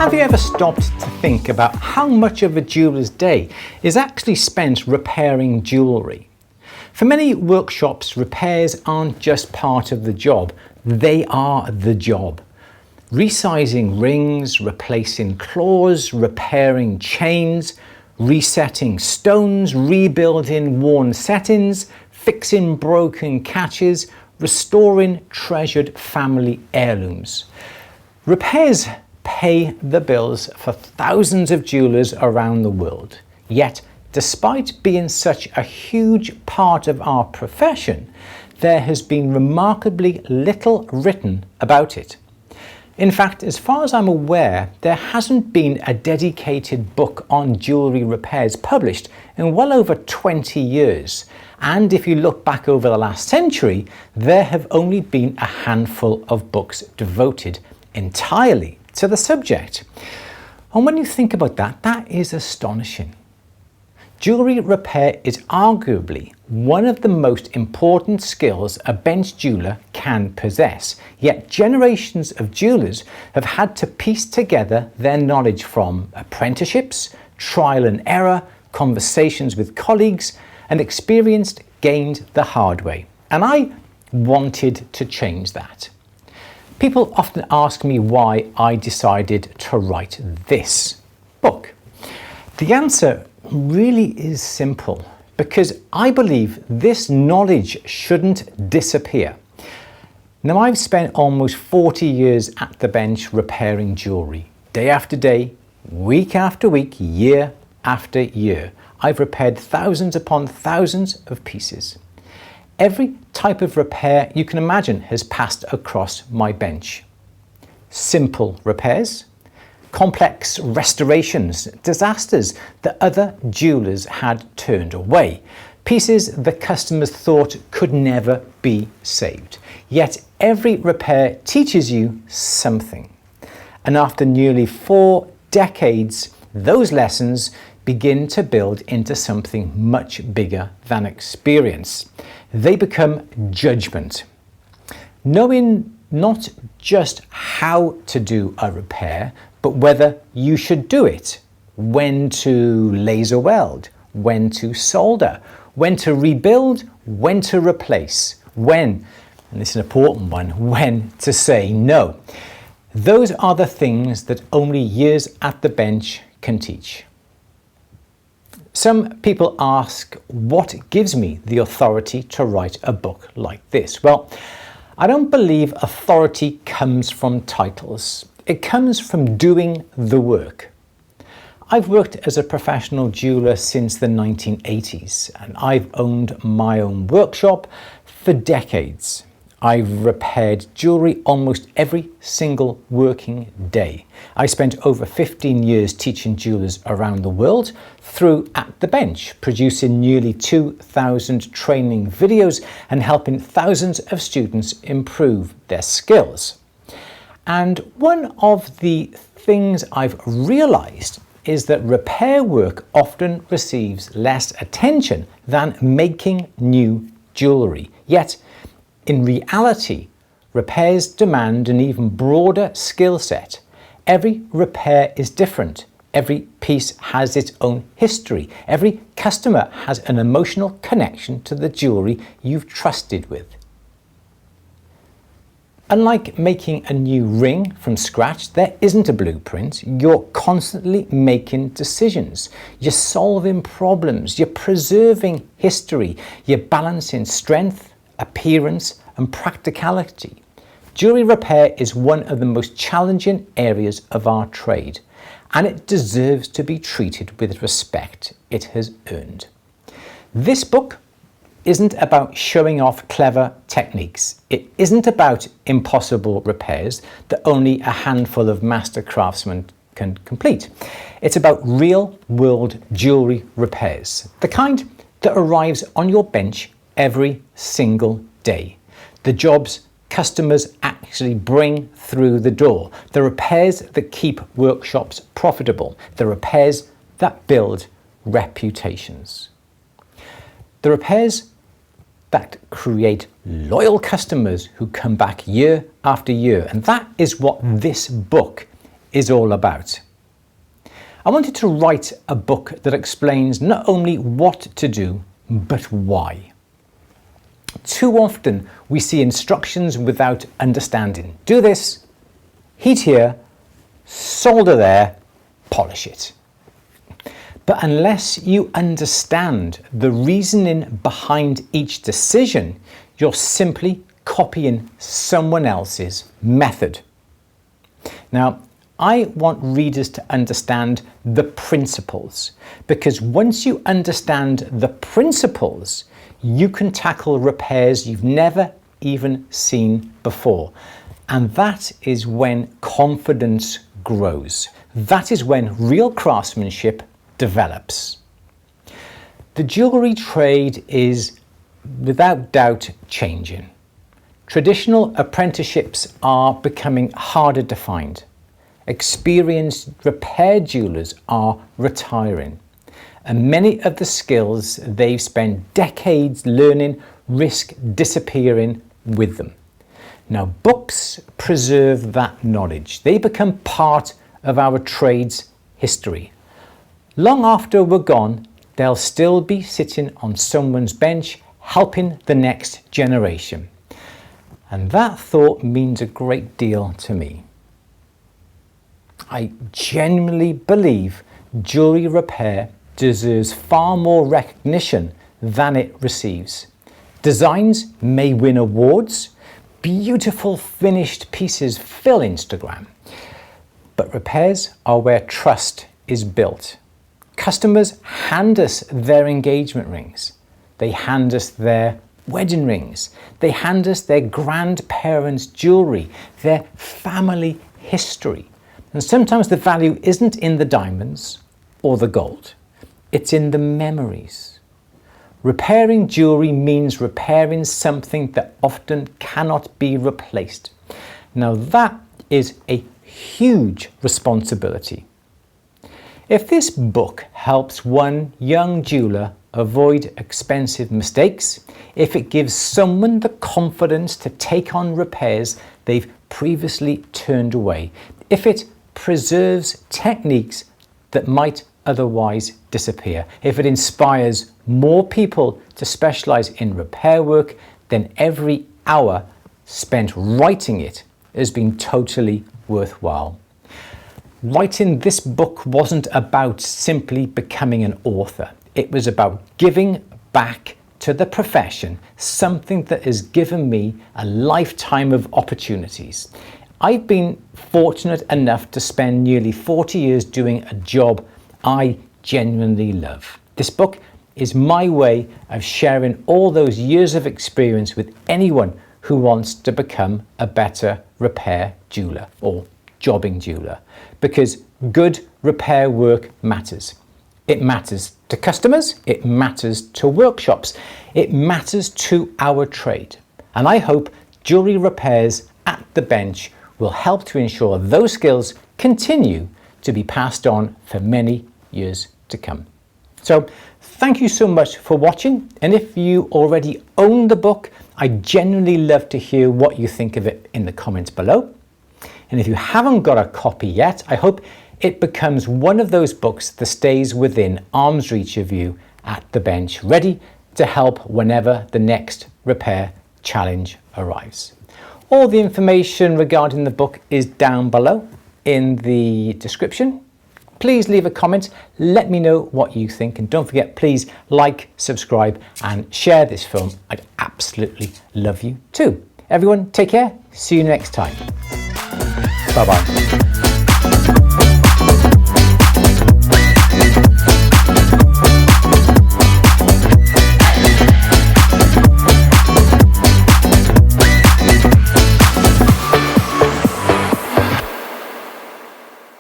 Have you ever stopped to think about how much of a jeweller's day is actually spent repairing jewellery? For many workshops, repairs aren't just part of the job, they are the job. Resizing rings, replacing claws, repairing chains, resetting stones, rebuilding worn settings, fixing broken catches, restoring treasured family heirlooms. Repairs pay the bills for thousands of jewellers around the world. Yet, despite being such a huge part of our profession, there has been remarkably little written about it. In fact, as far as I'm aware, there hasn't been a dedicated book on jewellery repairs published in well over 20 years. And if you look back over the last century, there have only been a handful of books devoted entirely to the subject. And when you think about that, that is astonishing. Jewellery repair is arguably one of the most important skills a bench jeweller can possess, yet generations of jewellers have had to piece together their knowledge from apprenticeships, trial and error, conversations with colleagues, and experience gained the hard way. And I wanted to change that. People often ask me why I decided to write this book. The answer really is simple, because I believe this knowledge shouldn't disappear. Now, I've spent almost 40 years at the bench repairing jewellery, day after day, week after week, year after year. I've repaired thousands upon thousands of pieces. Every type of repair you can imagine has passed across my bench. Simple repairs, complex restorations, disasters that other jewellers had turned away, pieces the customers thought could never be saved. Yet every repair teaches you something. And after nearly 4 decades, those lessons begin to build into something much bigger than experience. They become judgment. Knowing not just how to do a repair, but whether you should do it, when to laser weld, when to solder, when to rebuild, when to replace, when, and this is an important one, when to say no. Those are the things that only years at the bench can teach. Some people ask, what gives me the authority to write a book like this? Well, I don't believe authority comes from titles. It comes from doing the work. I've worked as a professional jeweller since the 1980s, and I've owned my own workshop for decades. I've repaired jewellery almost every single working day. I spent over 15 years teaching jewellers around the world through At the Bench, producing nearly 2,000 training videos and helping thousands of students improve their skills. And one of the things I've realised is that repair work often receives less attention than making new jewellery. Yet, in reality, repairs demand an even broader skill set. Every repair is different. Every piece has its own history. Every customer has an emotional connection to the jewellery you've trusted with. Unlike making a new ring from scratch, there isn't a blueprint. You're constantly making decisions. You're solving problems. You're preserving history. You're balancing strength, appearance, and practicality. Jewellery repair is one of the most challenging areas of our trade, and it deserves to be treated with respect it has earned. This book isn't about showing off clever techniques. It isn't about impossible repairs that only a handful of master craftsmen can complete. It's about real-world jewellery repairs, the kind that arrives on your bench every single day. The jobs customers actually bring through the door. The repairs that keep workshops profitable. The repairs that build reputations. The repairs that create loyal customers who come back year after year. And that is what this book is all about. I wanted to write a book that explains not only what to do, but why. Too often we see instructions without understanding. Do this, heat here, solder there, polish it. But unless you understand the reasoning behind each decision, you're simply copying someone else's method. Now, I want readers to understand the principles, because once you understand the principles, you can tackle repairs you've never even seen before. And that is when confidence grows. That is when real craftsmanship develops. The jewellery trade is without doubt changing. Traditional apprenticeships are becoming harder to find. Experienced repair jewellers are retiring, and many of the skills they've spent decades learning risk disappearing with them. Now, books preserve that knowledge. They become part of our trade's history. Long after we're gone, they'll still be sitting on someone's bench helping the next generation. And that thought means a great deal to me. I genuinely believe jewellery repair deserves far more recognition than it receives. Designs may win awards, beautiful finished pieces fill Instagram, but repairs are where trust is built. Customers hand us their engagement rings, they hand us their wedding rings, they hand us their grandparents' jewellery, their family history. And sometimes the value isn't in the diamonds or the gold, it's in the memories. Repairing jewellery means repairing something that often cannot be replaced. Now that is a huge responsibility. If this book helps one young jeweller avoid expensive mistakes, if it gives someone the confidence to take on repairs they've previously turned away, if it preserves techniques that might otherwise disappear, if it inspires more people to specialise in repair work, then every hour spent writing it has been totally worthwhile. Writing this book wasn't about simply becoming an author. It was about giving back to the profession, something that has given me a lifetime of opportunities. I've been fortunate enough to spend nearly 40 years doing a job I genuinely love. This book is my way of sharing all those years of experience with anyone who wants to become a better repair jeweller or jobbing jeweller, because good repair work matters. It matters to customers, it matters to workshops, it matters to our trade. And I hope Jewellery Repairs at the Bench will help to ensure those skills continue to be passed on for many years to come. So thank you so much for watching, and if you already own the book, I genuinely love to hear what you think of it in the comments below. And if you haven't got a copy yet, I hope it becomes one of those books that stays within arm's reach of you at the bench, ready to help whenever the next repair challenge arrives. All the information regarding the book is down below in the description. Please leave a comment, let me know what you think, and don't forget, please like, subscribe and share this film. I'd absolutely love you too. Everyone, take care, see you next time. Bye bye.